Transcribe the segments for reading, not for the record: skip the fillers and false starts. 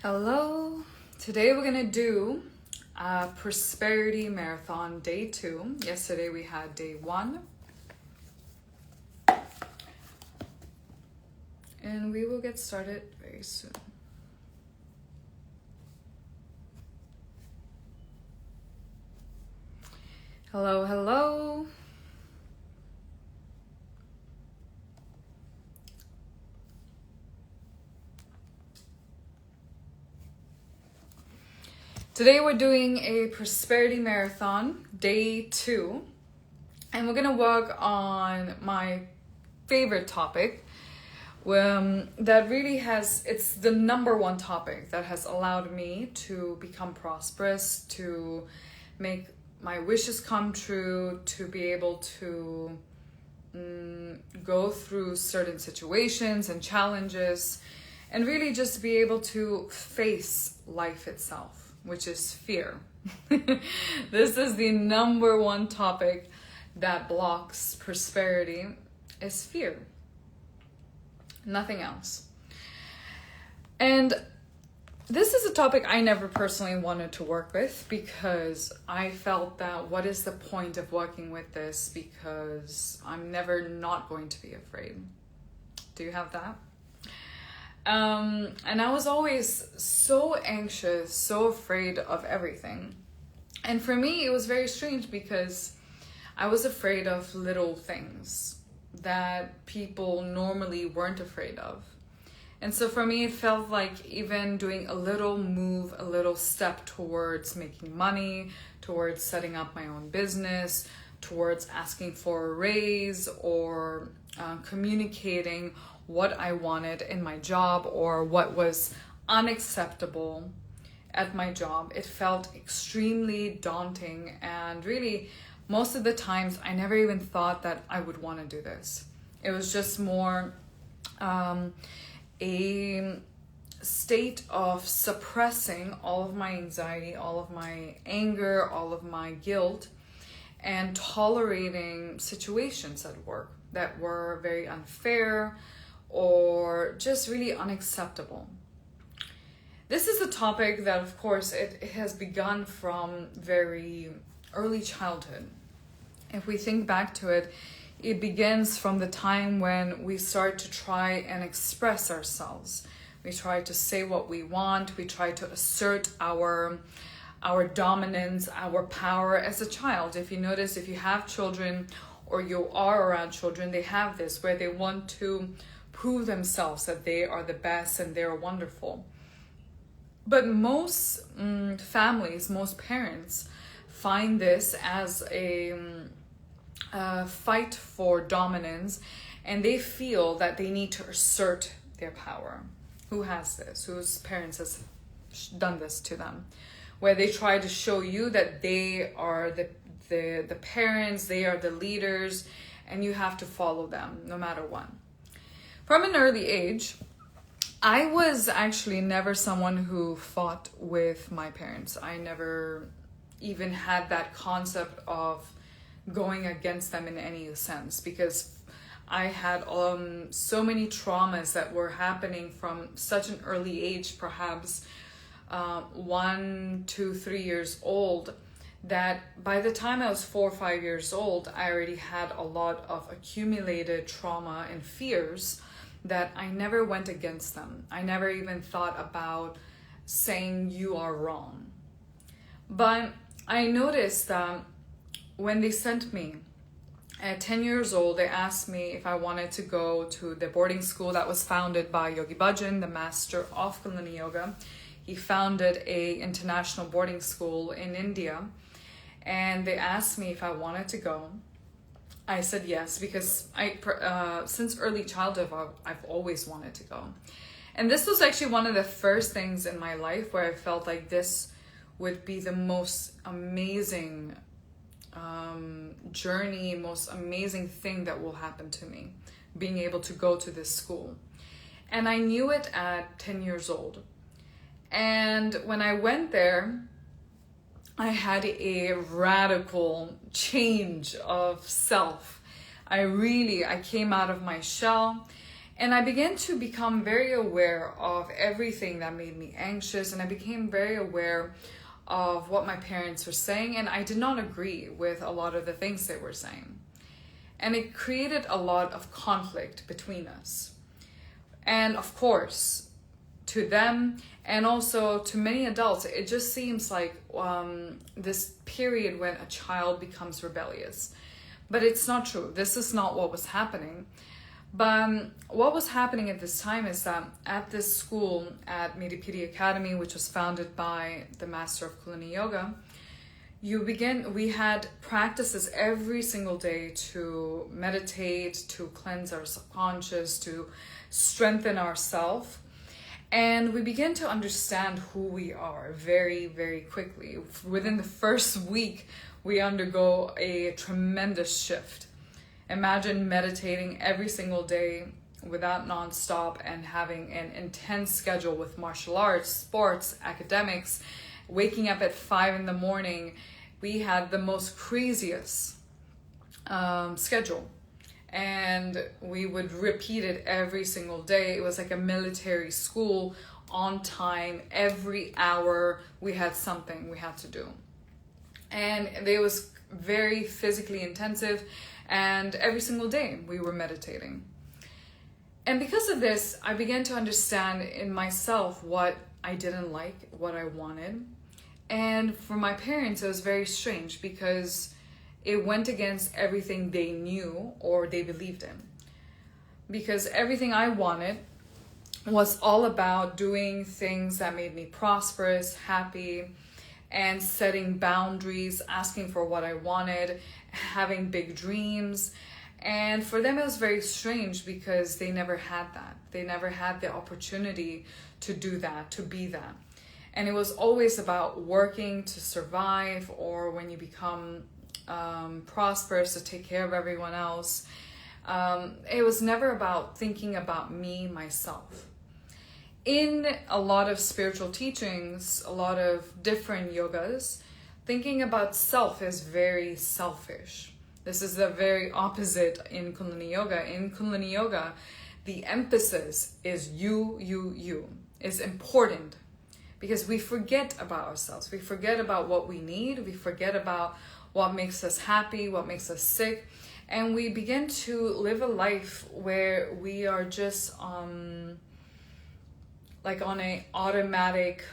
Hello. Today we're gonna do a prosperity marathon day 2. Yesterday we had day 1. And we will get started very soon. Hello. Today we're doing a prosperity marathon, day 2, and we're gonna work on my favorite topic, that really it's the number one topic that has allowed me to become prosperous, to make my wishes come true, to be able to go through certain situations and challenges, and really just be able to face life itself, which is fear. This is the number one topic that blocks prosperity, is fear. Nothing else. And this is a topic I never personally wanted to work with, because I felt that what is the point of working with this, because I'm never not going to be afraid. Do you have that? And I was always so anxious, so afraid of everything. And for me, it was very strange, because I was afraid of little things that people normally weren't afraid of. And so for me, it felt like even doing a little move, a little step towards making money, towards setting up my own business, towards asking for a raise, or communicating what I wanted in my job, or what was unacceptable at my job, it felt extremely daunting. And really, most of the times, I never even thought that I would want to do this. It was just more a state of suppressing all of my anxiety, all of my anger, all of my guilt, and tolerating situations at work that were very unfair or just really unacceptable. This is a topic that, of course, it has begun from very early childhood. If we think back to it, it begins from the time when we start to try and express ourselves. We try to say what we want. We try to assert our dominance, our power as a child. If you notice, if you have children or you are around children, they have this where they want to prove themselves that they are the best and they're wonderful. But most families, most parents find this as a fight for dominance, and they feel that they need to assert their power. Who has this? Whose parents has done this to them? Where they try to show you that they are the parents, they are the leaders, and you have to follow them no matter what. From an early age, I was actually never someone who fought with my parents. I never even had that concept of going against them in any sense, because I had so many traumas that were happening from such an early age, perhaps 1, 2, 3 years old, that by the time I was 4 or 5 years old, I already had a lot of accumulated trauma and fears that I never went against them. I never even thought about saying you are wrong. But I noticed that when they sent me at 10 years old, they asked me if I wanted to go to the boarding school that was founded by Yogi Bhajan, the master of Kundalini Yoga. He founded a international boarding school in India, and they asked me if I wanted to go. I said yes, because since early childhood, I've always wanted to go. And this was actually one of the first things in my life where I felt like this would be the most amazing journey, most amazing thing that will happen to me, being able to go to this school. And I knew it at 10 years old. And when I went there, I had a radical change of self. I came out of my shell, And I began to become very aware of everything that made me anxious, and I became very aware of what my parents were saying, and I did not agree with a lot of the things they were saying. And it created a lot of conflict between us. And of course, to them and also to many adults, it just seems like this period when a child becomes rebellious. But it's not true. This is not what was happening. But what was happening at this time is that at this school, at Medipidi Academy, which was founded by the master of Kundalini Yoga, we had practices every single day to meditate, to cleanse our subconscious, to strengthen ourselves. And we begin to understand who we are very, very quickly. Within the first week, we undergo a tremendous shift. Imagine meditating every single day without nonstop and having an intense schedule with martial arts, sports, academics, waking up at 5 a.m. We had the most craziest schedule. And we would repeat it every single day. It was like a military school, on time, every hour we had something we had to do. And it was very physically intensive, and every single day we were meditating. And because of this, I began to understand in myself what I didn't like, what I wanted. And for my parents, it was very strange because it went against everything they knew or they believed in. Because everything I wanted was all about doing things that made me prosperous, happy, and setting boundaries, asking for what I wanted, having big dreams. And for them, it was very strange because they never had that. They never had the opportunity to do that, to be that. And it was always about working to survive, or when you become prosperous, to take care of everyone else. It was never about thinking about me, myself. In a lot of spiritual teachings, a lot of different yogas, thinking about self is very selfish. This is the very opposite in Kundalini Yoga. In Kundalini Yoga, the emphasis is you. It's important because we forget about ourselves. We forget about what we need. We forget about what makes us happy, what makes us sick. And we begin to live a life where we are just like on a automatic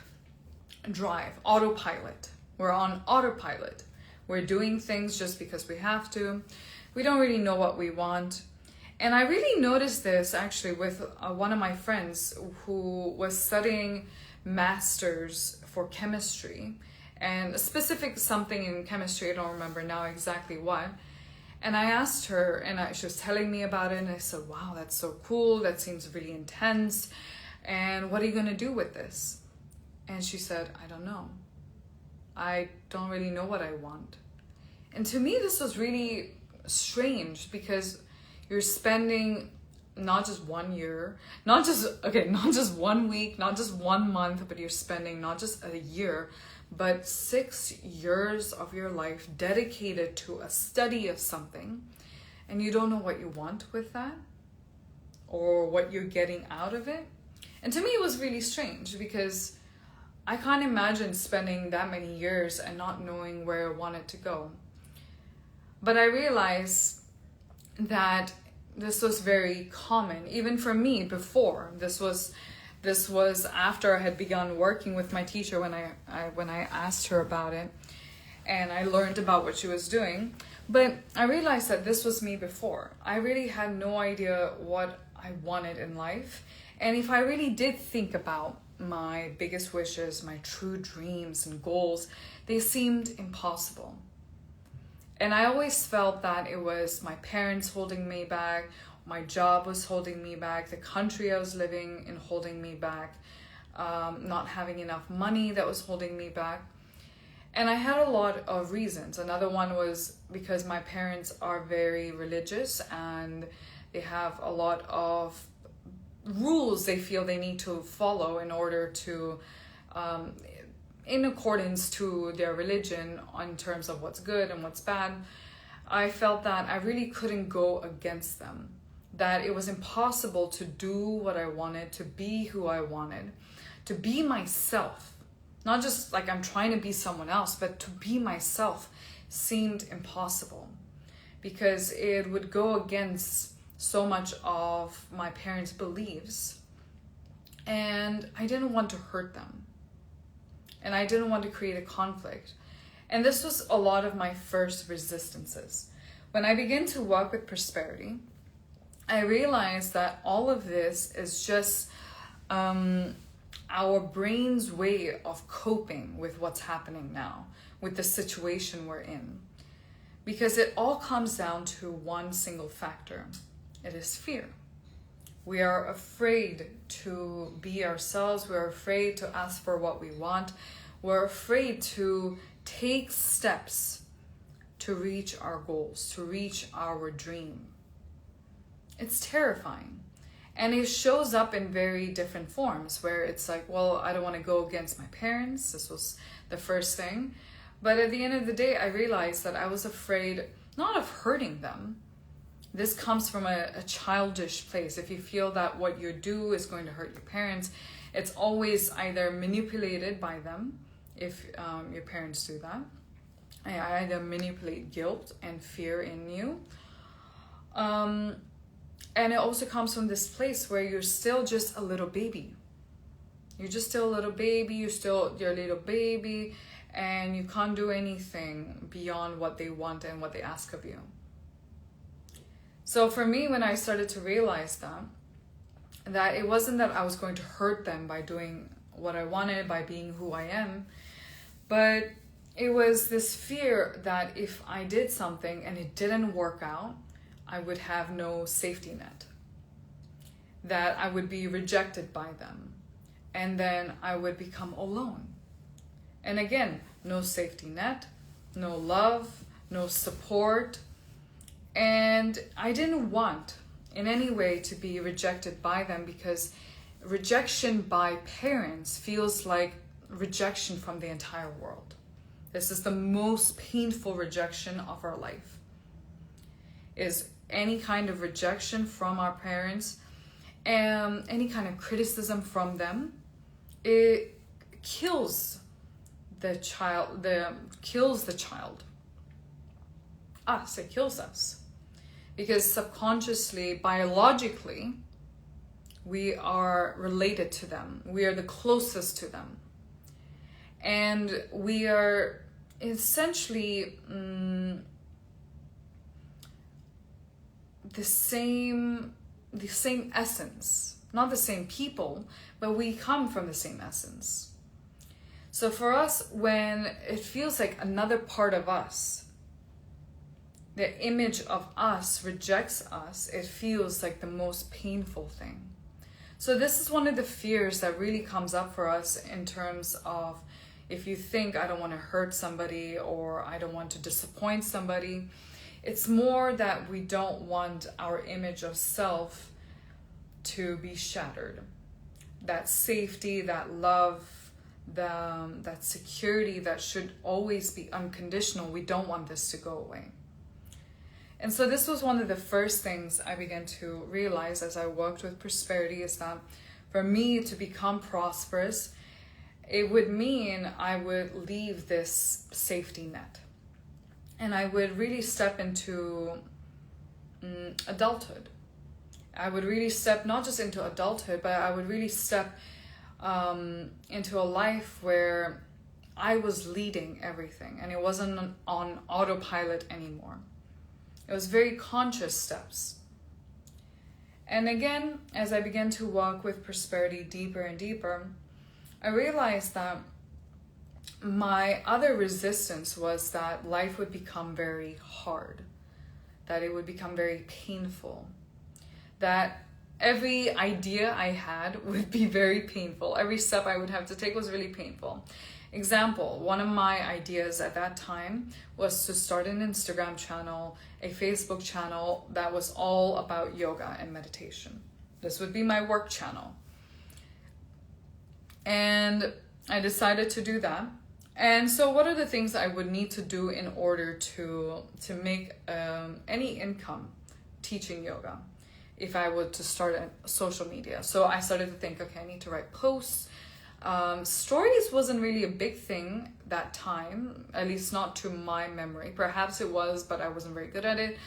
drive, autopilot. We're on autopilot. We're doing things just because we have to. We don't really know what we want. And I really noticed this actually with one of my friends who was studying masters for chemistry, and a specific something in chemistry, I don't remember now exactly what. And I asked her, and she was telling me about it, and I said, wow, that's so cool, that seems really intense, and what are you going to do with this? And she said, I don't know. I don't really know what I want. And to me, this was really strange because you're spending not just 1 year, not just 1 week, not just 1 month, but you're spending not just a year, but 6 years of your life dedicated to a study of something, and you don't know what you want with that or what you're getting out of it. And to me, it was really strange because I can't imagine spending that many years and not knowing where I wanted to go. But I realized that this was very common, even for me before. This was after I had begun working with my teacher when I asked her about it, and I learned about what she was doing. But I realized that this was me before. I really had no idea what I wanted in life. And if I really did think about my biggest wishes, my true dreams and goals, they seemed impossible. And I always felt that it was my parents holding me back, my job was holding me back, the country I was living in holding me back, not having enough money that was holding me back. And I had a lot of reasons. Another one was because my parents are very religious and they have a lot of rules they feel they need to follow in order to, in accordance to their religion in terms of what's good and what's bad. I felt that I really couldn't go against them that it was impossible to do what I wanted, to be who I wanted, to be myself. Not just like I'm trying to be someone else, but to be myself seemed impossible because it would go against so much of my parents' beliefs. And I didn't want to hurt them. And I didn't want to create a conflict. And this was a lot of my first resistances. When I began to work with prosperity, I realized that all of this is just our brain's way of coping with what's happening now, with the situation we're in. Because it all comes down to one single factor. It is fear. We are afraid to be ourselves. We're afraid to ask for what we want. We're afraid to take steps to reach our goals, to reach our dream. It's terrifying. And it shows up in very different forms where it's like, well, I don't want to go against my parents. This was the first thing. But at the end of the day, I realized that I was afraid not of hurting them. This comes from a childish place. If you feel that what you do is going to hurt your parents, it's always either manipulated by them, if your parents do that. I either manipulate guilt and fear in you. And it also comes from this place where you're still just a little baby. You're just still a little baby. You're a little baby, and you can't do anything beyond what they want and what they ask of you. So for me, when I started to realize that it wasn't that I was going to hurt them by doing what I wanted, by being who I am, but it was this fear that if I did something and it didn't work out, I would have no safety net, that I would be rejected by them, and then I would become alone. And again, no safety net, no love, no support. And I didn't want in any way to be rejected by them, because rejection by parents feels like rejection from the entire world. This is the most painful rejection of our life, is any kind of rejection from our parents and any kind of criticism from them. It kills the child, it kills us. Because subconsciously, biologically, we are related to them. We are the closest to them. And we are essentially the same essence. Not the same people, but we come from the same essence. So for us, when it feels like another part of us, the image of us rejects us, it feels like the most painful thing. So this is one of the fears that really comes up for us in terms of, if you think I don't want to hurt somebody or I don't want to disappoint somebody, it's more that we don't want our image of self to be shattered. That safety, that love, that security that should always be unconditional, we don't want this to go away. And so this was one of the first things I began to realize as I worked with prosperity, is that for me to become prosperous, it would mean I would leave this safety net. And I would really step into adulthood. I would really step not just into adulthood, but I would really step into a life where I was leading everything and it wasn't on autopilot anymore. It was very conscious steps. And again, as I began to walk with prosperity deeper and deeper, I realized that my other resistance was that life would become very hard, that it would become very painful, that every idea I had would be very painful. Every step I would have to take was really painful. Example, one of my ideas at that time was to start an Instagram channel, a Facebook channel that was all about yoga and meditation. This would be my work channel. And I decided to do that. And so what are the things I would need to do in order to make any income teaching yoga? if I were to start a social media. So I started to think, okay, I need to write posts. Stories wasn't really a big thing that time, at least not to my memory. Perhaps it was, but I wasn't very good at it.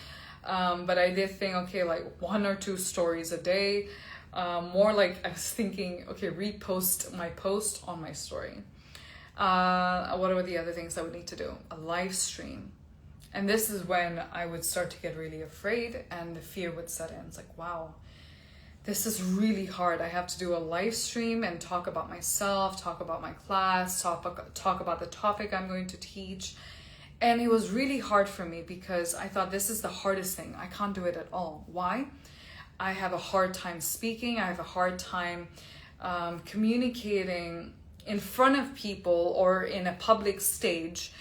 But I did think, okay, like 1 or 2 stories a day. More like I was thinking, okay, repost my post on my story. What are the other things I would need to do? A live stream. And this is when I would start to get really afraid and the fear would set in. It's like, wow, this is really hard. I have to do a live stream and talk about myself, talk about my class, talk about the topic I'm going to teach. And it was really hard for me because I thought this is the hardest thing. I can't do it at all. Why? I have a hard time speaking. I have a hard time communicating in front of people or in a public stage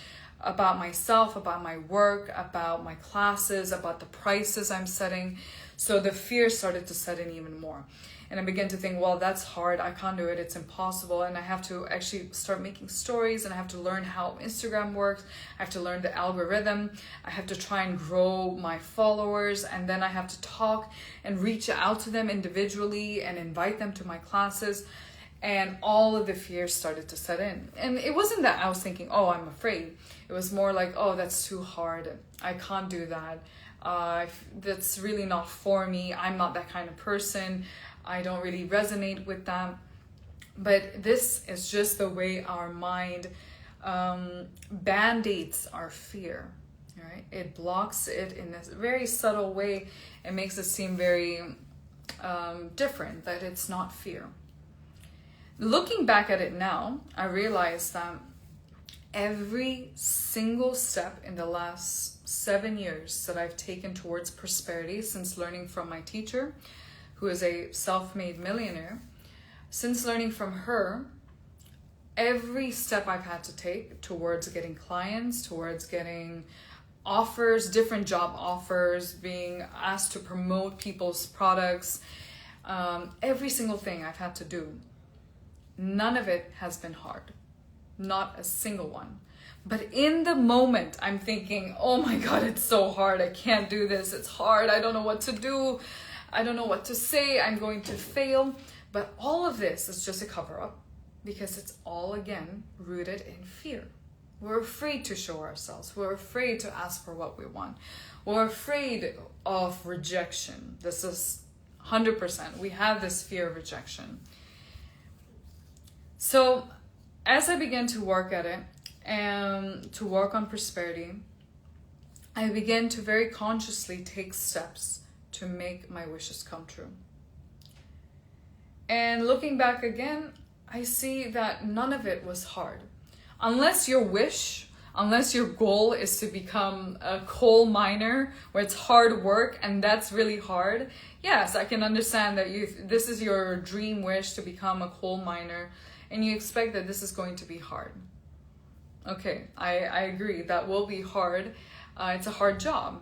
about myself, about my work, about my classes, about the prices I'm setting. So the fear started to set in even more. And I began to think, well, that's hard. I can't do it. It's impossible. And I have to actually start making stories, and I have to learn how Instagram works. I have to learn the algorithm. I have to try and grow my followers. And then I have to talk and reach out to them individually and invite them to my classes. And all of the fears started to set in. And it wasn't that I was thinking, oh, I'm afraid. It was more like, oh, that's too hard. I can't do that. That's really not for me. I'm not that kind of person. I don't really resonate with that. But this is just the way our mind band-aids our fear, right? It blocks it in this very subtle way. It makes it seem very different, that it's not fear. Looking back at it now, I realize that every single step in the last 7 years that I've taken towards prosperity since learning from my teacher, who is a self-made millionaire, since learning from her, every step I've had to take towards getting clients, towards getting offers, different job offers, being asked to promote people's products, every single thing I've had to do, none of it has been hard. Not a single one. But in the moment, I'm thinking, oh my God, it's so hard. I can't do this. It's hard. I don't know what to do. I don't know what to say. I'm going to fail. But all of this is just a cover-up because it's all, again, rooted in fear. We're afraid to show ourselves. We're afraid to ask for what we want. We're afraid of rejection. This is 100%. We have this fear of rejection. So as I began to work at it and to work on prosperity, I began to very consciously take steps to make my wishes come true. And looking back again, I see that none of it was hard. Unless your wish, unless your goal is to become a coal miner where it's hard work and that's really hard, yes, I can understand that this is your dream wish to become a coal miner and you expect that this is going to be hard. Okay, I agree, that will be hard. It's a hard job.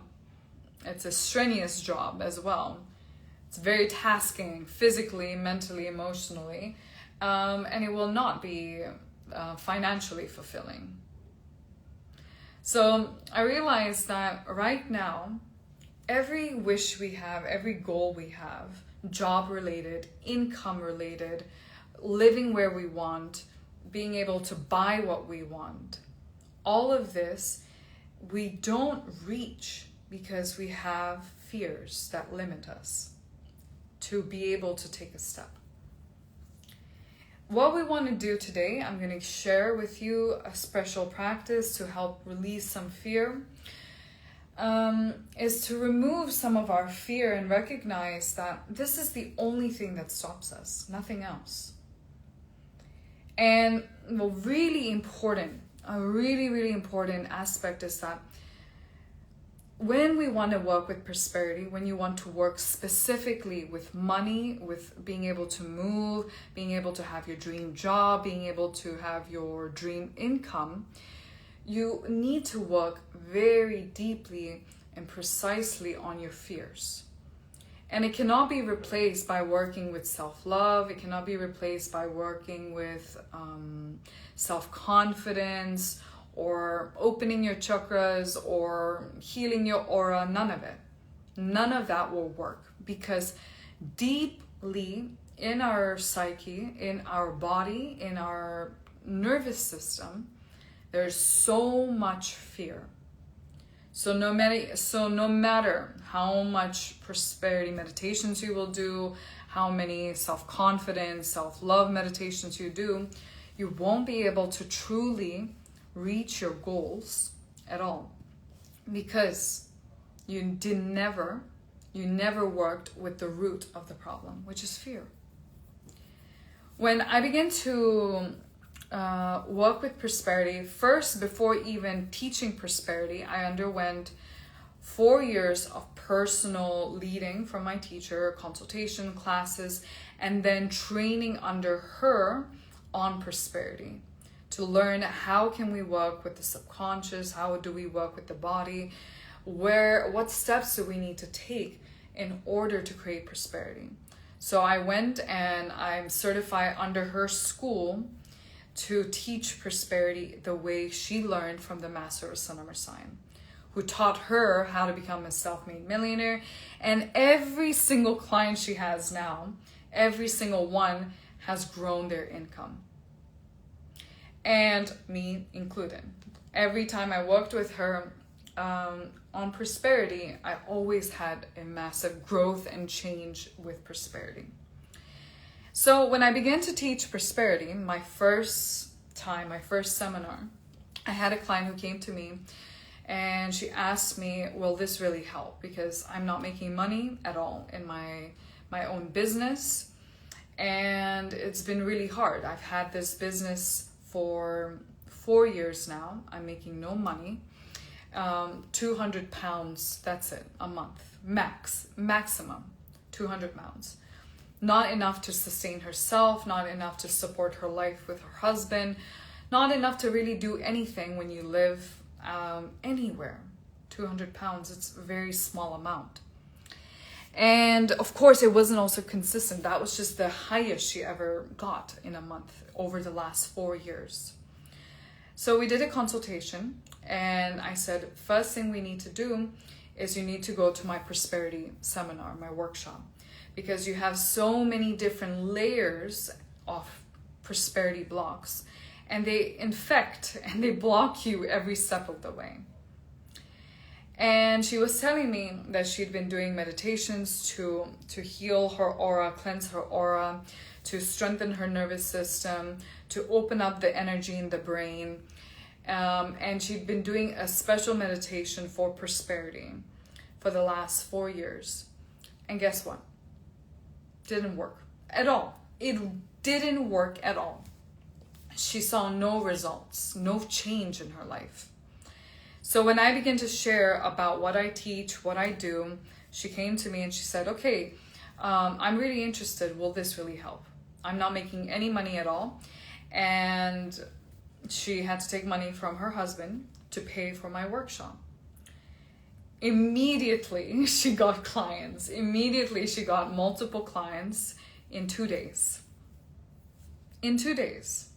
It's a strenuous job as well. It's very tasking physically, mentally, emotionally, and it will not be financially fulfilling. So I realized that right now, every wish we have, every goal we have, job related, income related, living where we want, being able to buy what we want, all of this we don't reach because we have fears that limit us to be able to take a step. What we want to do today, I'm going to share with you a special practice to help release some fear, is to remove some of our fear and recognize that this is the only thing that stops us, nothing else. And a really important aspect is that when we want to work with prosperity, when you want to work specifically with money, with being able to move, being able to have your dream job, being able to have your dream income, you need to work very deeply and precisely on your fears. And it cannot be replaced by working with self-love. It cannot be replaced by working with self-confidence or opening your chakras or healing your aura. None of it. None of that will work because Deeply in our psyche, in our body, in our nervous system, there's so much fear. So no matter how much prosperity meditations you will do, how many self-confidence, self-love meditations you do, you won't be able to truly reach your goals at all, because you never worked with the root of the problem, which is fear. When I began to work with prosperity, first, before even teaching prosperity, I underwent 4 years of personal leading from my teacher, consultation classes, and then training under her on prosperity to learn how can we work with the subconscious, how do we work with the body, what steps do we need to take in order to create prosperity. So I went and I'm certified under her school to teach prosperity the way she learned from the master of Sun Number Sign, who taught her how to become a self-made millionaire. And every single client she has now, every single one has grown their income. And me included. Every time I worked with her on prosperity, I always had a massive growth and change with prosperity. So when I began to teach prosperity, my first seminar, I had a client who came to me and she asked me, will this really help? Because I'm not making money at all in my own business, and it's been really hard. I've had this business for 4 years now. I'm making no money. 200 pounds, that's it, a month, maximum 200 pounds. Not enough to sustain herself, not enough to support her life with her husband, not enough to really do anything when you live anywhere. 200 pounds, it's a very small amount. And of course, it wasn't also consistent. That was just the highest she ever got in a month over the last 4 years. So we did a consultation, and I said, first thing we need to do is you need to go to my prosperity seminar, my workshop, because you have so many different layers of prosperity blocks, and they infect and they block you every step of the way. And she was telling me that she'd been doing meditations to heal her aura, cleanse her aura, to strengthen her nervous system, to open up the energy in the brain. And she'd been doing a special meditation for prosperity for the last 4 years. And guess what? Didn't work at all. It didn't work at all. She saw no results, no change in her life. So when I began to share about what I teach, what I do, she came to me and she said, okay, I'm really interested. Will this really help? I'm not making any money at all. And she had to take money from her husband to pay for my workshop. Immediately, she got clients. Immediately, she got multiple clients in 2 days. In 2 days.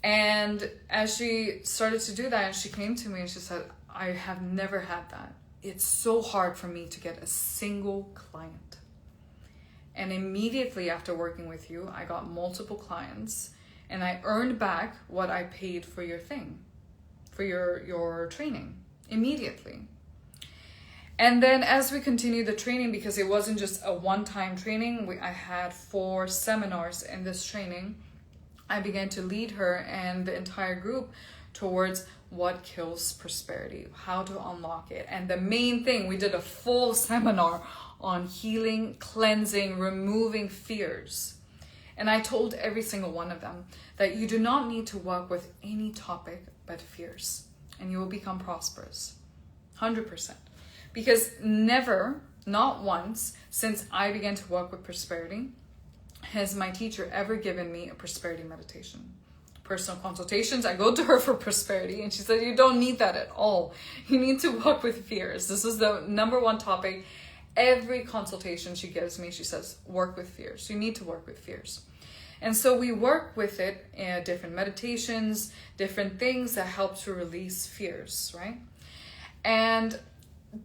And as she started to do that, she came to me and she said, I have never had that. It's so hard for me to get a single client. And immediately after working with you, I got multiple clients, and I earned back what I paid for your thing, for your training, immediately. And then as we continued the training, because it wasn't just a one-time training, I had 4 seminars in this training, I began to lead her and the entire group towards what kills prosperity, how to unlock it. And the main thing, we did a full seminar on healing, cleansing, removing fears. And I told every single one of them that you do not need to work with any topic but fears, and you will become prosperous. 100%. Because never, not once, since I began to work with prosperity, has my teacher ever given me a prosperity meditation. Personal consultations, I go to her for prosperity, and she said, you don't need that at all. You need to work with fears. This is the number one topic. Every consultation she gives me, she says, work with fears. You need to work with fears. And so we work with it in different meditations, different things that help to release fears, right? And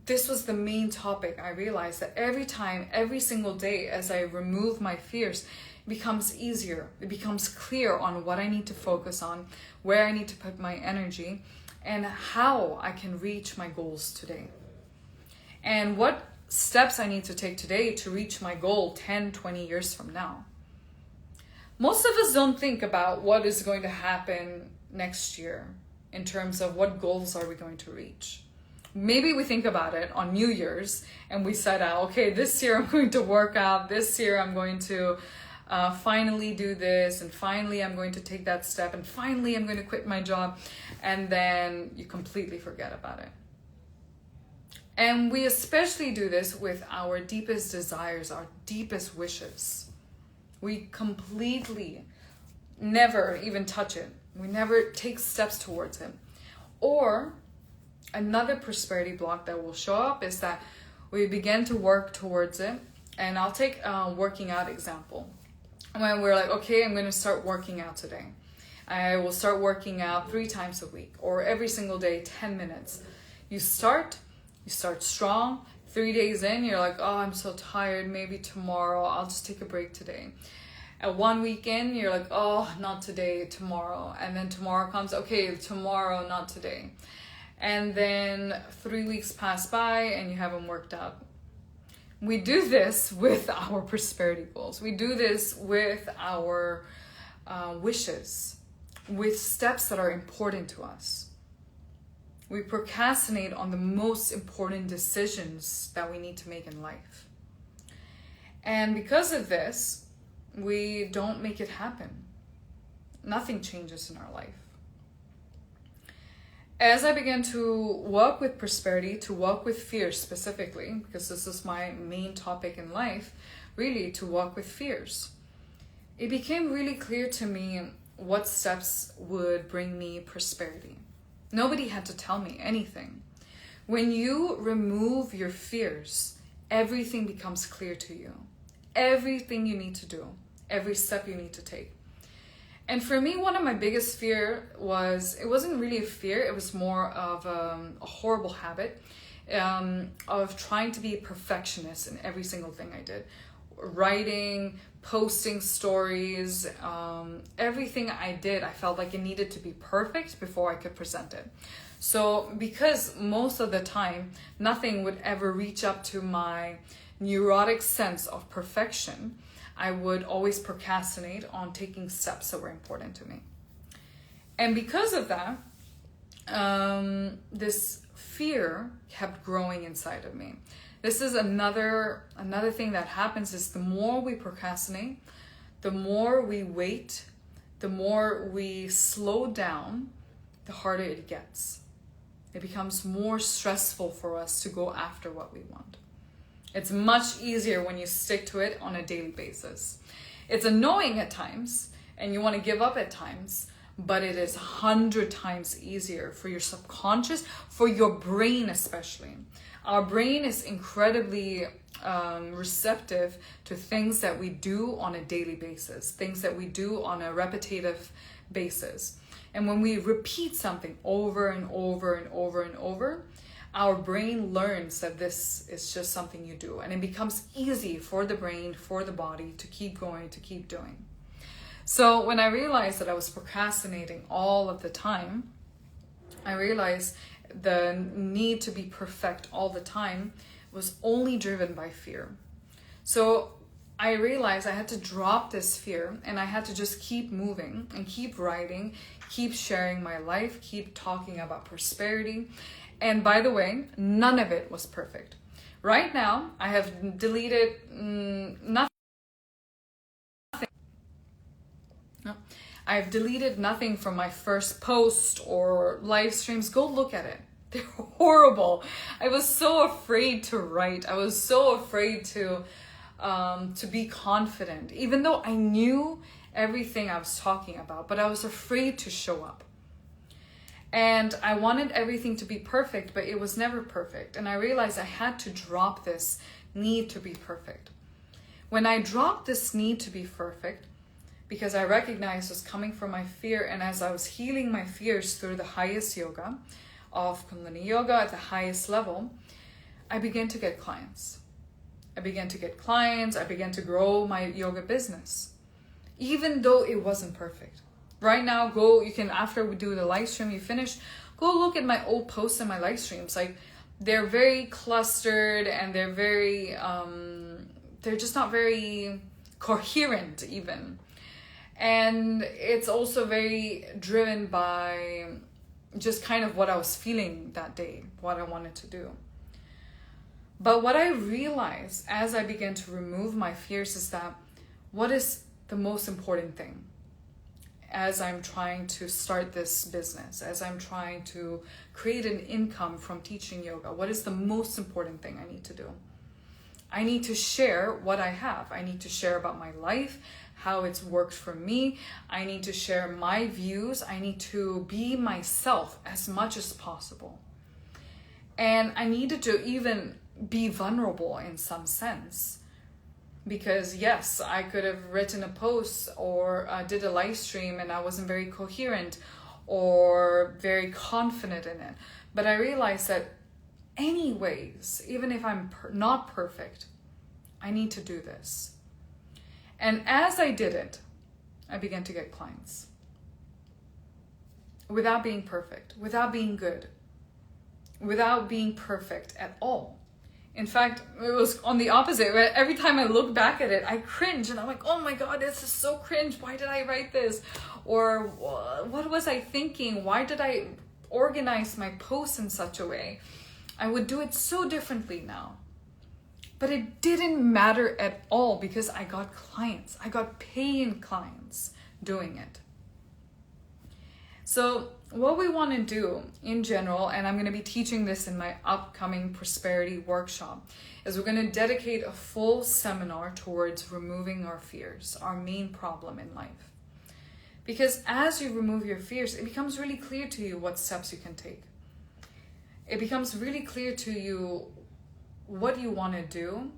this was the main topic. I realized that every time, every single day, as I remove my fears, it becomes easier. It becomes clear on what I need to focus on, where I need to put my energy, and how I can reach my goals today. And what steps I need to take today to reach my goal 10, 20 years from now. Most of us don't think about what is going to happen next year in terms of what goals are we going to reach. Maybe we think about it on New Year's and we set out, okay, this year I'm going to work out, this year I'm going to finally do this, and finally I'm going to take that step, and finally I'm going to quit my job, and then you completely forget about it. And we especially do this with our deepest desires, our deepest wishes. We completely never even touch it. We never take steps towards it. Or another prosperity block that will show up is that we begin to work towards it. And I'll take a working out example. When we're like, okay, I'm going to start working out today. I will start working out 3 times a week or every single day, 10 minutes. You start strong. 3 days in, you're like, oh, I'm so tired. Maybe tomorrow. I'll just take a break today. At 1 week in, you're like, oh, not today, tomorrow. And then tomorrow comes, okay, tomorrow, not today. And then 3 weeks pass by and you haven't worked out. We do this with our prosperity goals. We do this with our wishes, with steps that are important to us. We procrastinate on the most important decisions that we need to make in life. And because of this, we don't make it happen. Nothing changes in our life. As I began to walk with prosperity, to walk with fears specifically, because this is my main topic in life, really to walk with fears, it became really clear to me what steps would bring me prosperity. Nobody had to tell me anything. When you remove your fears, everything becomes clear to you. Everything you need to do, every step you need to take. And for me, one of my biggest fear was, it wasn't really a fear, it was more of a horrible habit of trying to be a perfectionist in every single thing I did. Writing, posting stories, everything I did, I felt like it needed to be perfect before I could present it. So because most of the time, nothing would ever reach up to my neurotic sense of perfection, I would always procrastinate on taking steps that were important to me. And because of that, this fear kept growing inside of me. This is another thing that happens is the more we procrastinate, the more we wait, the more we slow down, the harder it gets. It becomes more stressful for us to go after what we want. It's much easier when you stick to it on a daily basis. It's annoying at times and you want to give up at times, but it is 100 times easier for your subconscious, for your brain especially. Our brain is incredibly receptive to things that we do on a daily basis, things that we do on a repetitive basis. And when we repeat something over and over and over and over, our brain learns that this is just something you do, and it becomes easy for the brain, for the body to keep going, to keep doing. So when I realized that I was procrastinating all of the time, I realized the need to be perfect all the time was only driven by fear. So I realized I had to drop this fear and I had to just keep moving and keep writing, keep sharing my life, keep talking about prosperity. And by the way, none of it was perfect. Right now, I have deleted nothing. No, I've deleted nothing from my first post or live streams. Go look at it. They're horrible. I was so afraid to write. I was so afraid to be confident, even though I knew everything I was talking about, but I was afraid to show up. And I wanted everything to be perfect, but it was never perfect. And I realized I had to drop this need to be perfect. When I dropped this need to be perfect, because I recognized it was coming from my fear, and as I was healing my fears through the highest yoga of Kundalini Yoga at the highest level, I began to get clients. I began to grow my yoga business, even though it wasn't perfect. Right now, after we do the live stream, you finish, go look at my old posts and my live streams. Like, they're very clustered and they're just not very coherent even. And it's also very driven by just kind of what I was feeling that day, what I wanted to do. But what I realized as I began to remove my fears is that what is the most important thing as I'm trying to start this business, as I'm trying to create an income from teaching yoga? What is the most important thing I need to do? I need to share what I have. I need to share about my life, how it's worked for me. I need to share my views. I need to be myself as much as possible. And I needed to even be vulnerable in some sense. Because yes, I could have written a post or did a live stream and I wasn't very coherent or very confident in it. But I realized that anyways, even if I'm not perfect, I need to do this. And as I did it, I began to get clients. Without being perfect, without being good, without being perfect at all. In fact, it was on the opposite. Every time I look back at it, I cringe and I'm like, oh my God, this is so cringe. Why did I write this? Or what was I thinking? Why did I organize my posts in such a way? I would do it so differently now. But it didn't matter at all because I got clients. I got paying clients doing it. So what we want to do in general, and I'm going to be teaching this in my upcoming prosperity workshop, is we're going to dedicate a full seminar towards removing our fears, our main problem in life. Because as you remove your fears, it becomes really clear to you what steps you can take. It becomes really clear to you what you want to do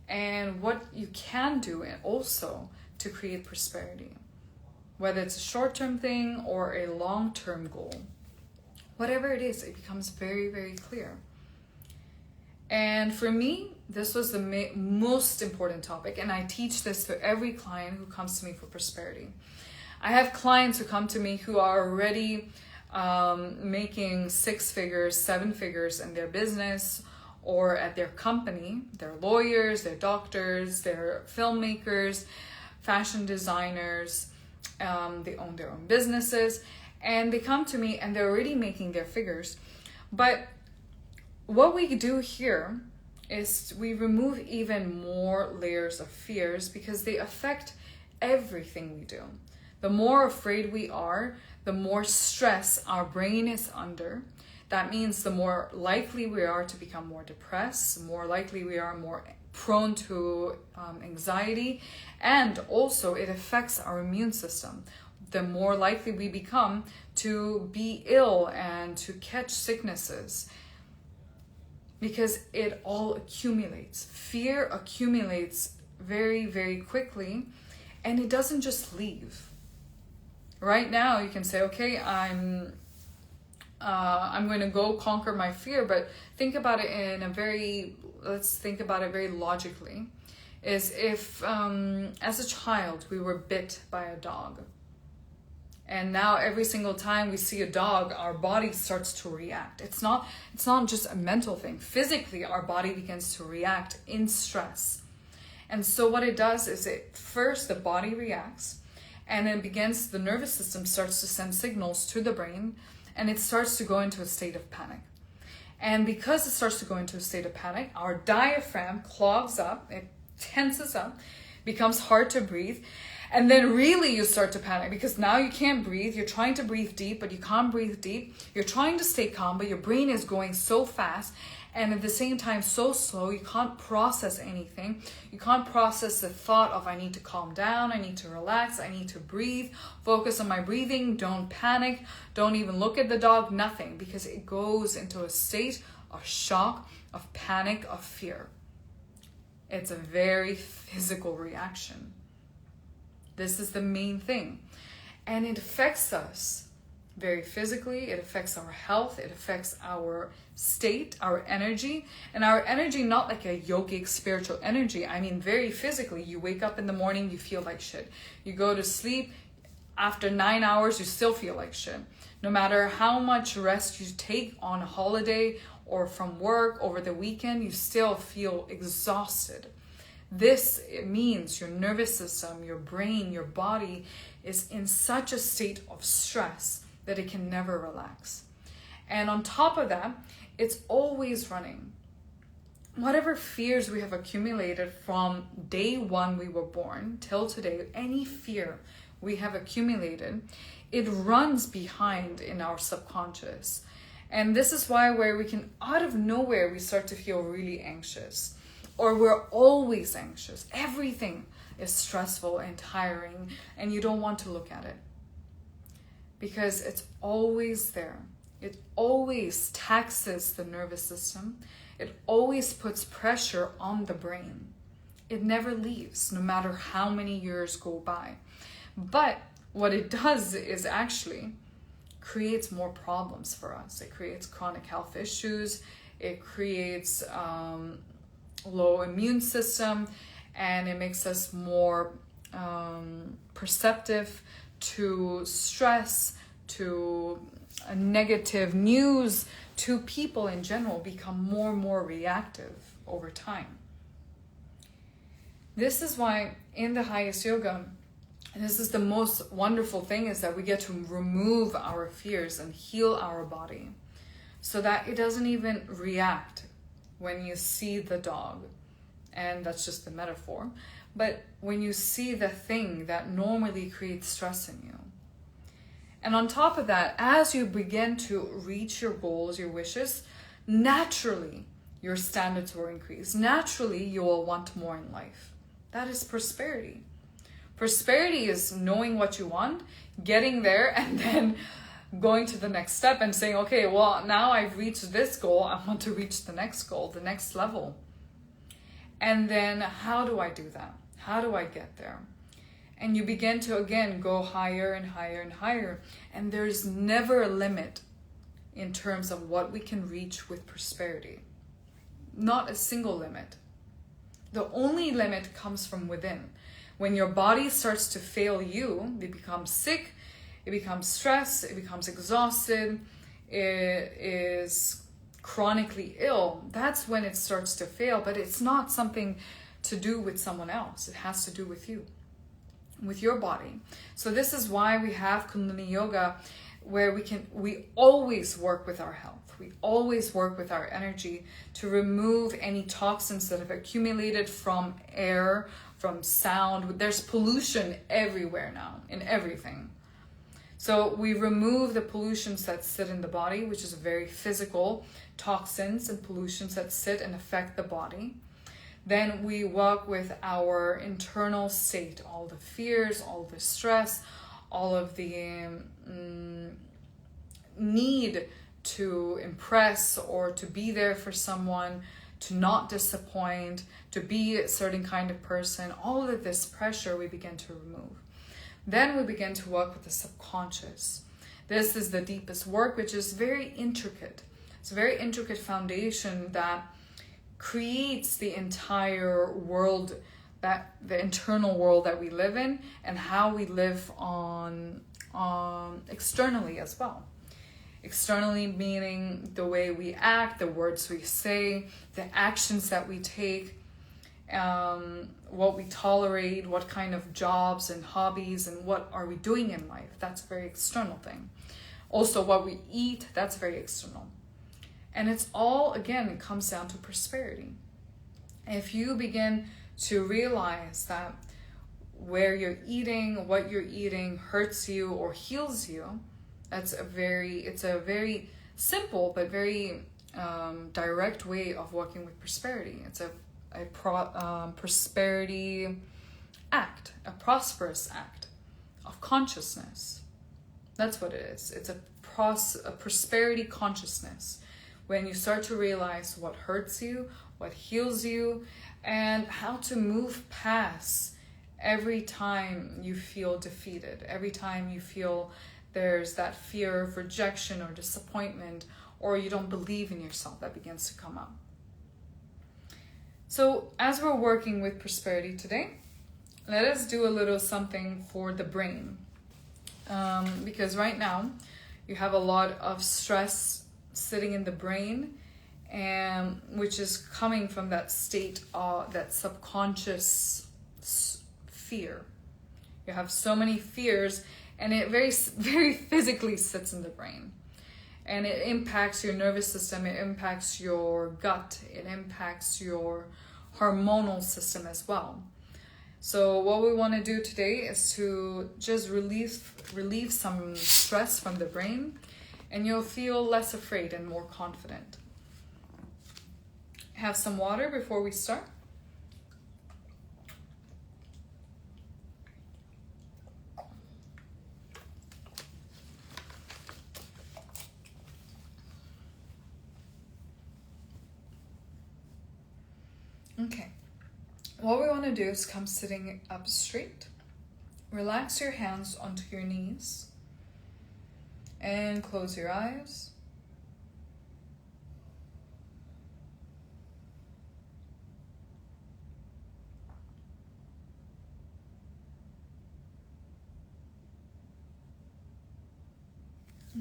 and what you can do and also to create prosperity. Whether it's a short-term thing or a long-term goal. Whatever it is, it becomes very, very clear. And for me, this was the most important topic, and I teach this to every client who comes to me for prosperity. I have clients who come to me who are already making 6 figures, 7 figures in their business or at their company. They're lawyers, they're doctors, they're filmmakers, fashion designers. They own their own businesses, and they come to me and they're already making their figures. But what we do here is we remove even more layers of fears because they affect everything we do. The more afraid we are, the more stress our brain is under. That means the more likely we are to become more depressed, more likely we are more prone to anxiety, and also it affects our immune system. The more likely we become to be ill and to catch sicknesses, because it all accumulates. Fear accumulates very, very quickly, and it doesn't just leave. Right now you can say, okay, I'm going to go conquer my fear, but think about it let's think about it very logically. Is if as a child we were bit by a dog, and now every single time we see a dog, our body starts to react. It's not just a mental thing. Physically, our body begins to react in stress. And so what it does is first the body reacts, and then the nervous system starts to send signals to the brain, and it starts to go into a state of panic. And because it starts to go into a state of panic, our diaphragm clogs up, it tenses up, becomes hard to breathe. And then really you start to panic because now you can't breathe. You're trying to breathe deep, but you can't breathe deep. You're trying to stay calm, but your brain is going so fast. And at the same time, so slow, you can't process anything. You can't process the thought of, I need to calm down, I need to relax, I need to breathe, focus on my breathing, don't panic, don't even look at the dog, nothing, because it goes into a state of shock, of panic, of fear. It's a very physical reaction. This is the main thing. And it affects us very physically. It affects our health. It affects our state, our energy. And our energy, not like a yogic spiritual energy. I mean, very physically. You wake up in the morning, you feel like shit. You go to sleep, after 9 hours, you still feel like shit. No matter how much rest you take on a holiday or from work over the weekend, you still feel exhausted. This means your nervous system, your brain, your body is in such a state of stress that it can never relax. And on top of that, it's always running. Whatever fears we have accumulated from day one we were born till today, any fear we have accumulated, it runs behind in our subconscious. And this is why where we can, out of nowhere, we start to feel really anxious. Or we're always anxious. Everything is stressful and tiring, and you don't want to look at it. Because it's always there. It always taxes the nervous system. It always puts pressure on the brain. It never leaves, no matter how many years go by. But what it does is actually creates more problems for us. It creates chronic health issues. It creates low immune system, and it makes us more perceptive to stress, to negative news, to people in general, become more and more reactive over time. This is why in the highest yoga, and this is the most wonderful thing, is that we get to remove our fears and heal our body so that it doesn't even react when you see the dog. And that's just the metaphor. But when you see the thing that normally creates stress in you. And on top of that, as you begin to reach your goals, your wishes, naturally your standards will increase. Naturally, you will want more in life. That is prosperity. Prosperity is knowing what you want, getting there, and then going to the next step and saying, okay, well, now I've reached this goal. I want to reach the next goal, the next level. And then how do I do that? How do I get there? And you begin to, again, go higher and higher and higher. And there's never a limit in terms of what we can reach with prosperity. Not a single limit. The only limit comes from within. When your body starts to fail you, it becomes sick, it becomes stressed, it becomes exhausted, it is chronically ill. That's when it starts to fail, but it's not something to do with someone else. It has to do with you, with your body. So this is why we have Kundalini Yoga, where we always work with our health. We always work with our energy to remove any toxins that have accumulated from air, from sound. There's pollution everywhere now, in everything. So we remove the pollutions that sit in the body, which is very physical, toxins and pollutions that sit and affect the body. Then we work with our internal state, all the fears, all the stress, all of the need to impress or to be there for someone, to not disappoint, to be a certain kind of person. All of this pressure we begin to remove. Then we begin to work with the subconscious. This is the deepest work, which is very intricate. It's a very intricate foundation that creates the entire world, that the internal world that we live in, and how we live on externally as well. Externally meaning the way we act, the words we say, the actions that we take, what we tolerate, what kind of jobs and hobbies and what are we doing in life. That's a very external thing. Also what we eat, that's very external. And it's all, again, it comes down to prosperity. If you begin to realize that where you're eating, what you're eating hurts you or heals you, it's a very simple but very direct way of working with prosperity. It's a prosperity act, a prosperous act of consciousness. That's what it is. It's a prosperity consciousness. When you start to realize what hurts you, what heals you, and how to move past every time you feel defeated, every time you feel There's that fear of rejection or disappointment, or you don't believe in yourself that begins to come up. So as we're working with prosperity today, let us do a little something for the brain. Because right now you have a lot of stress sitting in the brain, and which is coming from that state of that subconscious fear. You have so many fears, and it very, very physically sits in the brain. And it impacts your nervous system, it impacts your gut, it impacts your hormonal system as well. So what we want to do today is to just relieve some stress from the brain, and you'll feel less afraid and more confident. Have some water before we start. Okay, what we want to do is come sitting up straight. Relax your hands onto your knees and close your eyes.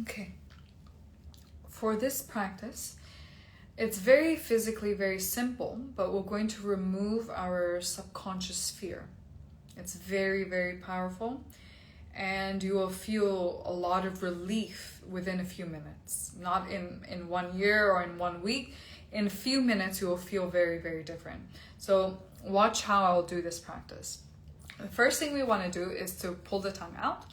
Okay, for this practice, it's very physically very simple, but we're going to remove our subconscious fear. It's very, very powerful, and you will feel a lot of relief within a few minutes. Not in 1 year or in 1 week. In a few minutes, you will feel very, very different. So watch how I'll do this practice. The first thing we want to do is to pull the tongue out.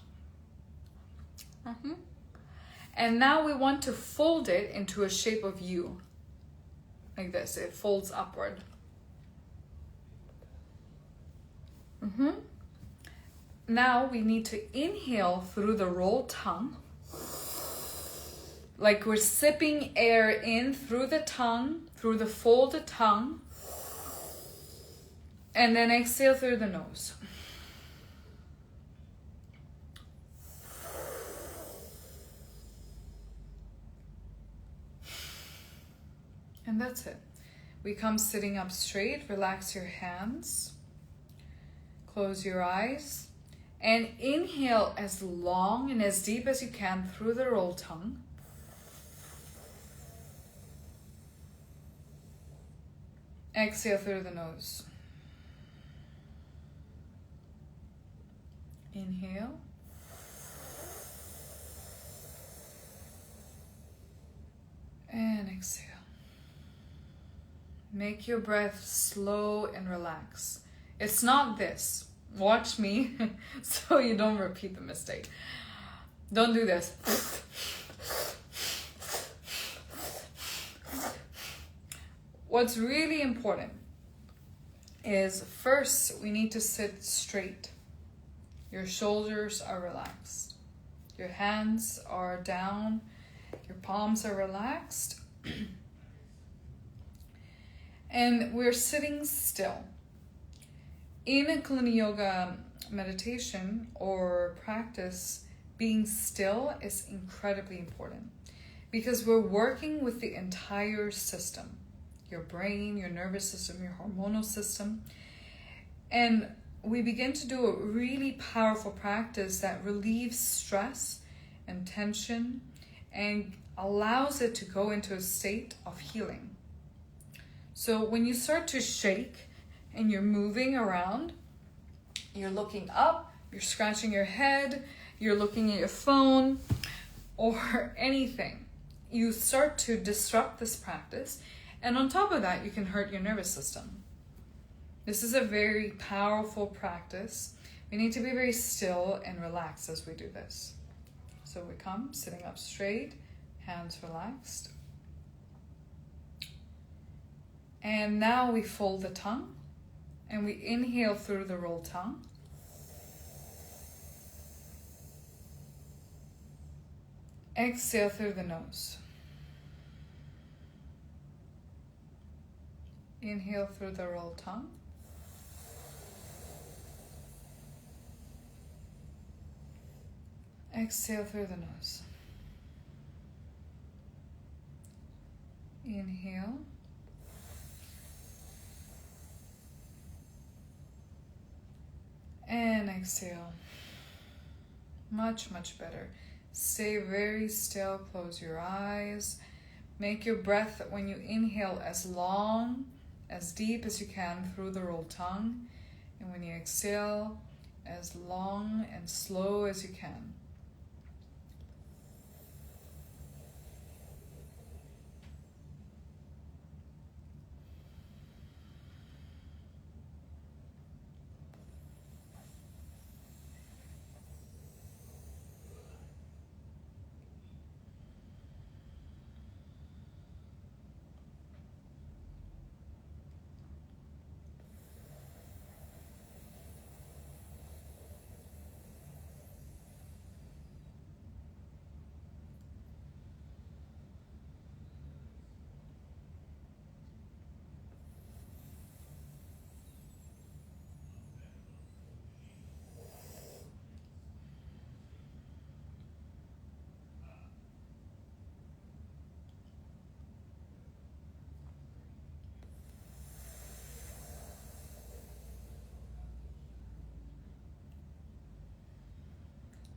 And now we want to fold it into a shape of U. Like this, it folds upward. Now we need to inhale through the rolled tongue. Like we're sipping air in through the tongue, through the folded tongue. And then exhale through the nose. And that's it. We come sitting up straight, relax your hands, close your eyes, and inhale as long and as deep as you can through the rolled tongue. Exhale through the nose. Inhale. And exhale. Make your breath slow and relax. It's not this. Watch me so you don't repeat the mistake. Don't do this. What's really important is first we need to sit straight. Your shoulders are relaxed. Your hands are down. Your palms are relaxed. And we're sitting still. In a Kundalini Yoga meditation or practice, being still is incredibly important because we're working with the entire system. Your brain, your nervous system, your hormonal system. And we begin to do a really powerful practice that relieves stress and tension and allows it to go into a state of healing. So when you start to shake and you're moving around, you're looking up, you're scratching your head, you're looking at your phone or anything, you start to disrupt this practice. And on top of that, you can hurt your nervous system. This is a very powerful practice. We need to be very still and relaxed as we do this. So we come sitting up straight, hands relaxed. And now we fold the tongue and we inhale through the rolled tongue. Exhale through the nose. Inhale through the rolled tongue. Exhale through the nose. Inhale. And exhale. Much, much better. Stay very still. Close your eyes. Make your breath, when you inhale, as long, as deep as you can through the rolled tongue. And when you exhale, as long and slow as you can.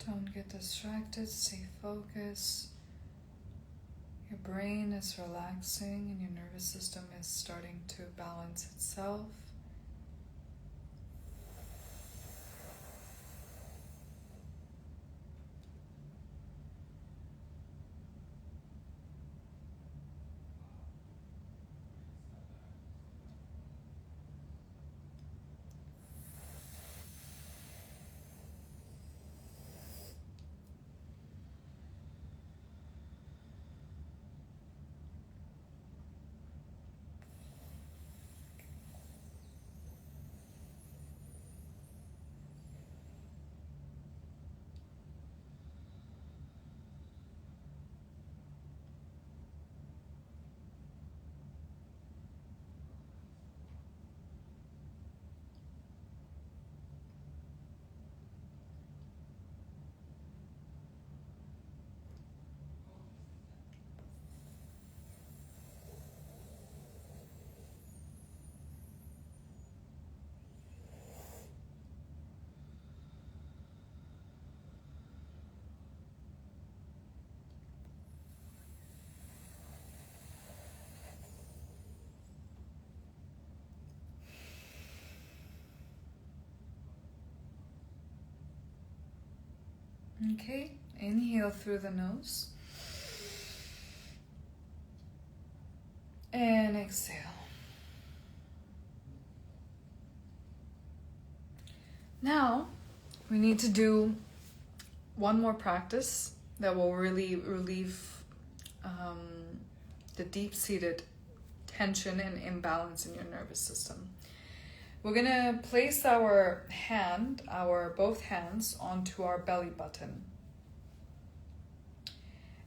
Don't get distracted, stay focused. Your brain is relaxing and your nervous system is starting to balance itself. Okay, inhale through the nose. And exhale. Now, we need to do one more practice that will really relieve the deep-seated tension and imbalance in your nervous system. We're gonna place our both hands onto our belly button.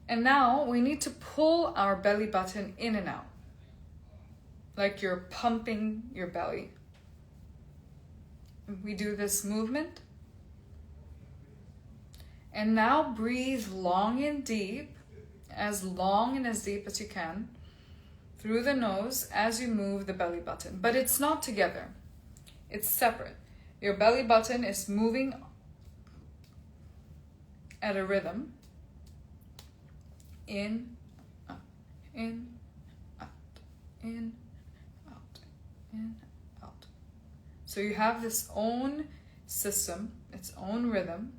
And now we need to pull our belly button in and out, like you're pumping your belly. We do this movement. And now breathe long and deep, as long and as deep as you can, through the nose as you move the belly button. But it's not together. It's separate. Your belly button is moving at a rhythm. In, out, in, out, in, out, in, out. So you have this own system, its own rhythm.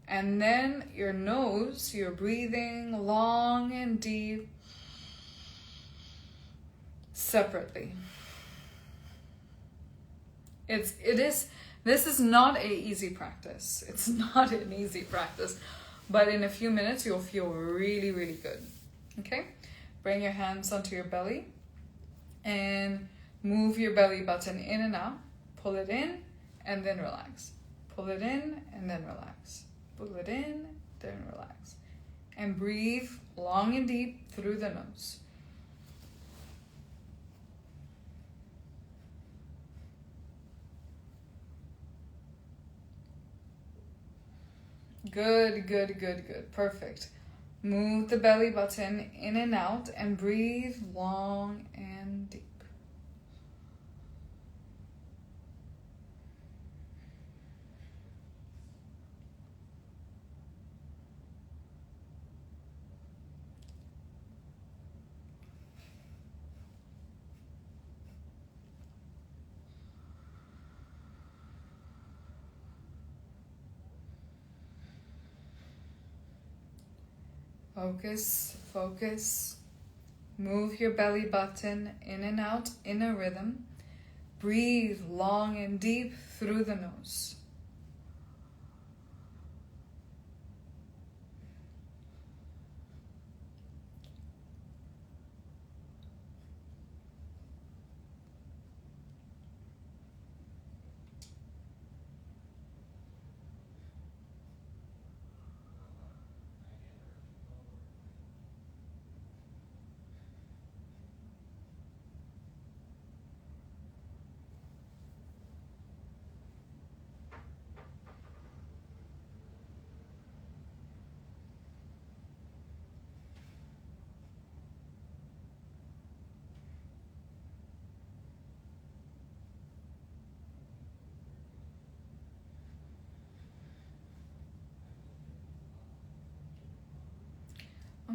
And then your nose, you're breathing long and deep separately. This is not an easy practice. It's not an easy practice. But in a few minutes, you'll feel really, really good. Okay? Bring your hands onto your belly and move your belly button in and out. Pull it in and then relax. Pull it in and then relax. Pull it in, then relax. And breathe long and deep through the nose. Good, good, good, good. Perfect. Move the belly button in and out and breathe long and deep. Focus, focus. Move your belly button in and out in a rhythm. Breathe long and deep through the nose.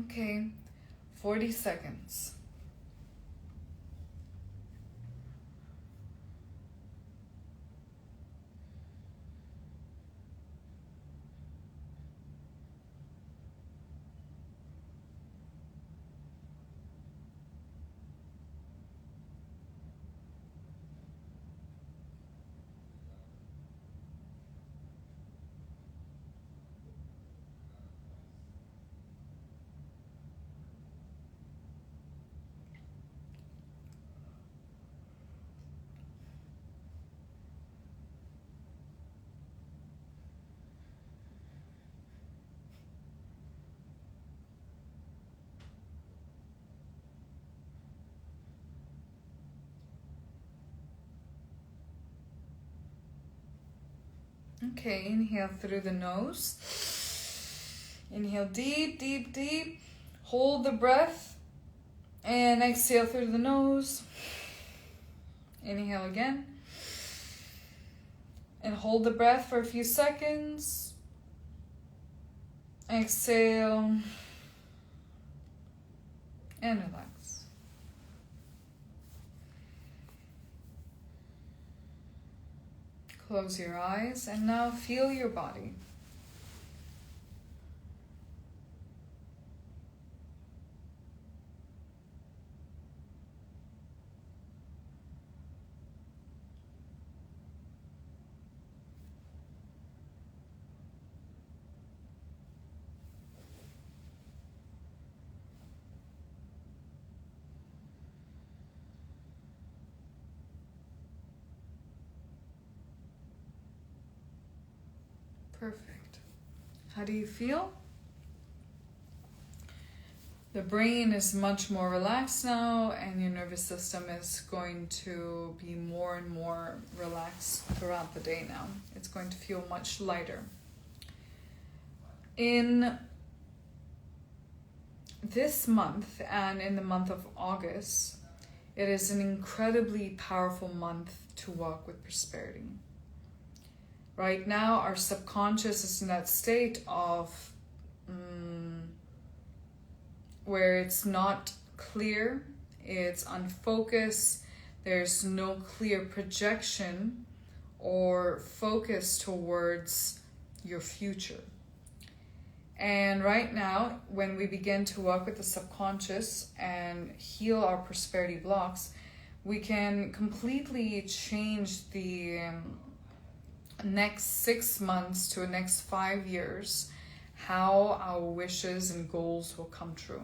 Okay, 40 seconds. Okay, inhale through the nose. Inhale deep, deep, deep. Hold the breath. And exhale through the nose. Inhale again. And hold the breath for a few seconds. Exhale. And relax. Close your eyes and now feel your body. Perfect. How do you feel? The brain is much more relaxed now, and your nervous system is going to be more and more relaxed throughout the day now. It's going to feel much lighter. In this month and in the month of August, it is an incredibly powerful month to walk with prosperity. Right now, our subconscious is in that state of where it's not clear, it's unfocused, there's no clear projection or focus towards your future. And right now, when we begin to work with the subconscious and heal our prosperity blocks, we can completely change the next 6 months to the next 5 years, how our wishes and goals will come true.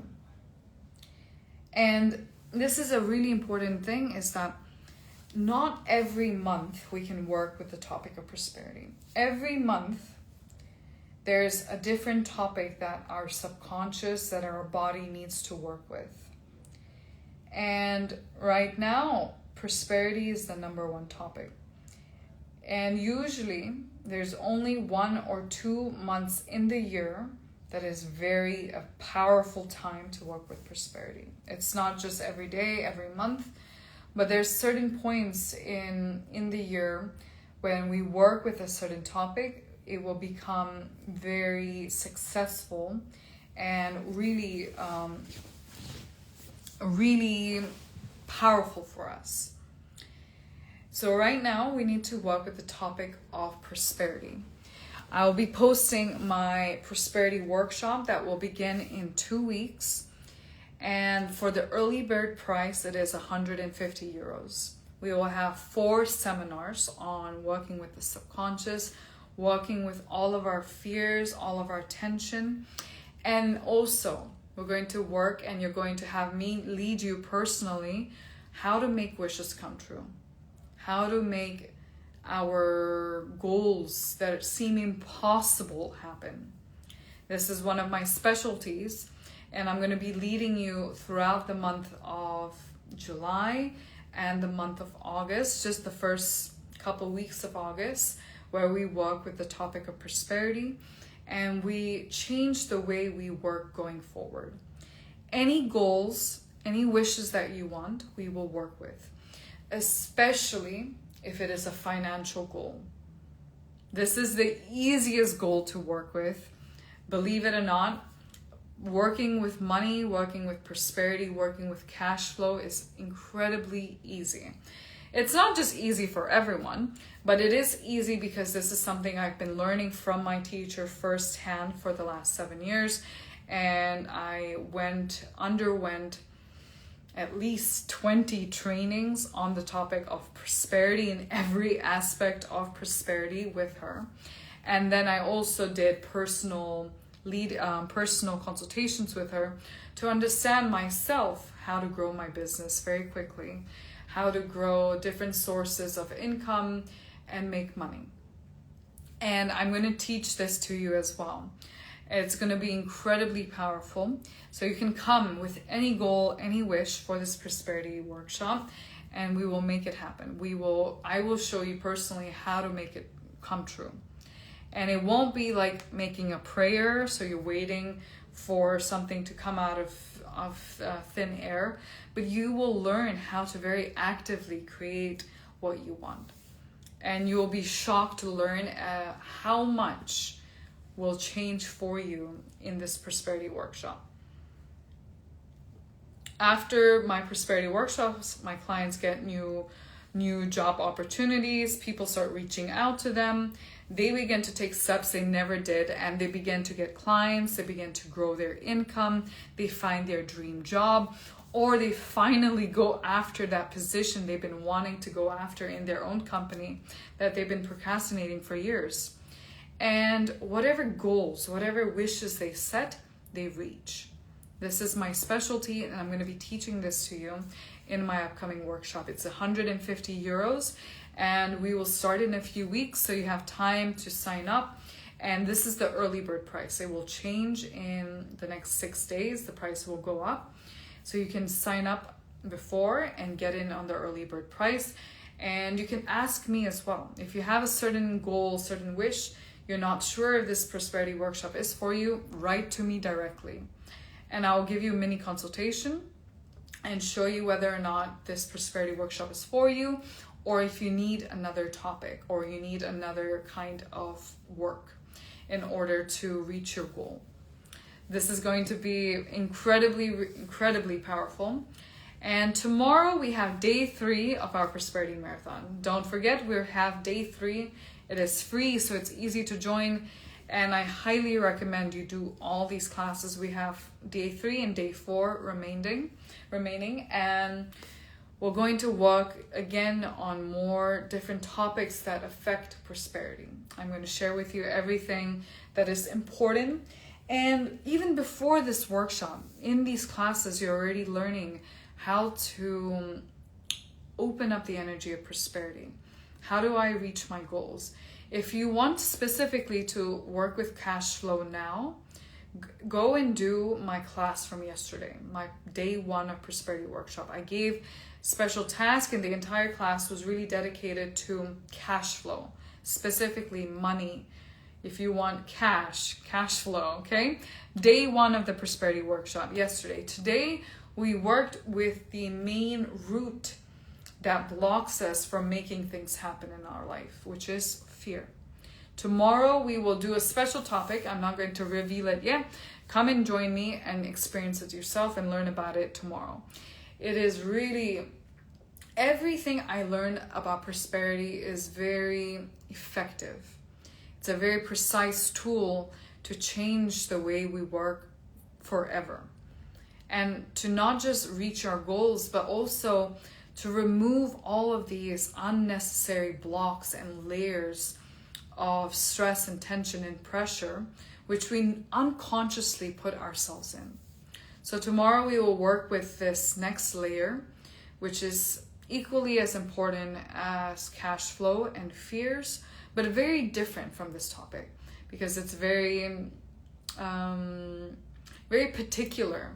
And this is a really important thing, is that not every month we can work with the topic of prosperity. Every month there's a different topic that our subconscious, that our body needs to work with. And right now, prosperity is the number one topic. And usually there's only 1 or 2 months in the year that is a powerful time to work with prosperity. It's not just every day, every month, but there's certain points in the year when we work with a certain topic, it will become very successful and really, really powerful for us. So right now we need to work with the topic of prosperity. I will be posting my prosperity workshop that will begin in 2 weeks. And for the early bird price, it is 150 euros. We will have 4 seminars on working with the subconscious, working with all of our fears, all of our tension. And also, we're going to work and you're going to have me lead you personally how to make wishes come true. How to make our goals that seem impossible happen. This is one of my specialties, and I'm going to be leading you throughout the month of July and the month of August, just the first couple weeks of August, where we work with the topic of prosperity and we change the way we work going forward. Any goals, any wishes that you want, we will work with, especially if it is a financial goal. This is the easiest goal to work with. Believe it or not, working with money, working with prosperity, working with cash flow is incredibly easy. It's not just easy for everyone, but it is easy because this is something I've been learning from my teacher firsthand for the last 7 years. And I underwent at least 20 trainings on the topic of prosperity in every aspect of prosperity with her. And then I also did personal consultations with her to understand myself how to grow my business very quickly, how to grow different sources of income and make money. And I'm going to teach this to you as well. It's going to be incredibly powerful. So you can come with any goal, any wish for this prosperity workshop, and we will make it happen. I will show you personally how to make it come true. And it won't be like making a prayer, so you're waiting for something to come out of thin air, but you will learn how to very actively create what you want. And you will be shocked to learn how much will change for you in this prosperity workshop. After my prosperity workshops, my clients get new job opportunities. People start reaching out to them. They begin to take steps they never did, and they begin to get clients. They begin to grow their income. They find their dream job, or they finally go after that position they've been wanting to go after in their own company that they've been procrastinating for years. And whatever goals, whatever wishes they set, they reach. This is my specialty, and I'm going to be teaching this to you in my upcoming workshop. It's 150 euros, and we will start in a few weeks, so you have time to sign up. And this is the early bird price. It will change in the next 6 days. The price will go up. So you can sign up before and get in on the early bird price. And you can ask me as well. If you have a certain goal, certain wish, you're not sure if this prosperity workshop is for you, write to me directly. And I'll give you a mini consultation and show you whether or not this prosperity workshop is for you, or if you need another topic or you need another kind of work in order to reach your goal. This is going to be incredibly powerful. And tomorrow we have day 3 of our prosperity marathon. Don't forget, we have day 3. It is free, so it's easy to join. And I highly recommend you do all these classes. We have day 3 and day 4 remaining. And we're going to work again on more different topics that affect prosperity. I'm going to share with you everything that is important. And even before this workshop, in these classes, you're already learning how to open up the energy of prosperity. How do I reach my goals? If you want specifically to work with cash flow now, go and do my class from yesterday, my day 1 of prosperity workshop. I gave special task, and the entire class was really dedicated to cash flow. specifically money, if you want cash flow, okay? Day 1 of the prosperity workshop yesterday. Today, we worked with the main root that blocks us from making things happen in our life, which is fear. Tomorrow, we will do a special topic. I'm not going to reveal it yet. Come and join me and experience it yourself and learn about it tomorrow. It is really, everything I learned about prosperity is very effective. It's a very precise tool to change the way we work forever. And to not just reach our goals, but also to remove all of these unnecessary blocks and layers of stress and tension and pressure, which we unconsciously put ourselves in. So tomorrow we will work with this next layer, which is equally as important as cash flow and fears, but very different from this topic because it's very particular.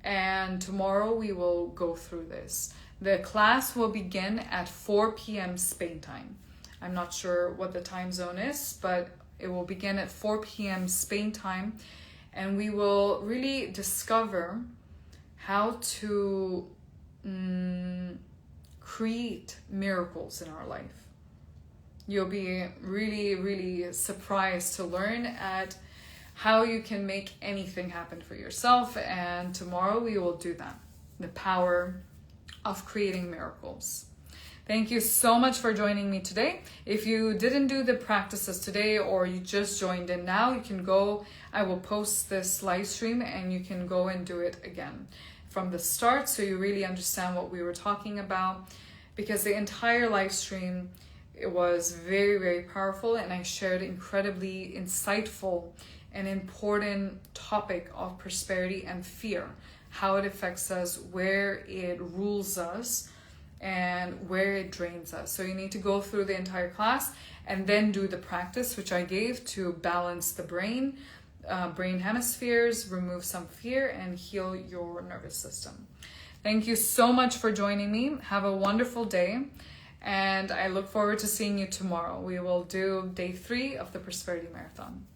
And tomorrow we will go through this. The class will begin at 4 p.m. Spain time. I'm not sure what the time zone is, but it will begin at 4 p.m. Spain time. And we will really discover how to create miracles in our life. You'll be really, really surprised to learn at how you can make anything happen for yourself. And tomorrow we will do that. The power of creating miracles. Thank you so much for joining me today. If you didn't do the practices today or you just joined in now, you can go, I will post this live stream and you can go and do it again from the start so you really understand what we were talking about, because the entire live stream, it was very, very powerful, and I shared incredibly insightful and important topic of prosperity and fear, how it affects us, where it rules us, and where it drains us. So you need to go through the entire class and then do the practice which I gave to balance the brain hemispheres, remove some fear, and heal your nervous system. Thank you so much for joining me. Have a wonderful day, and I look forward to seeing you tomorrow. We will do day 3 of the Prosperity Marathon.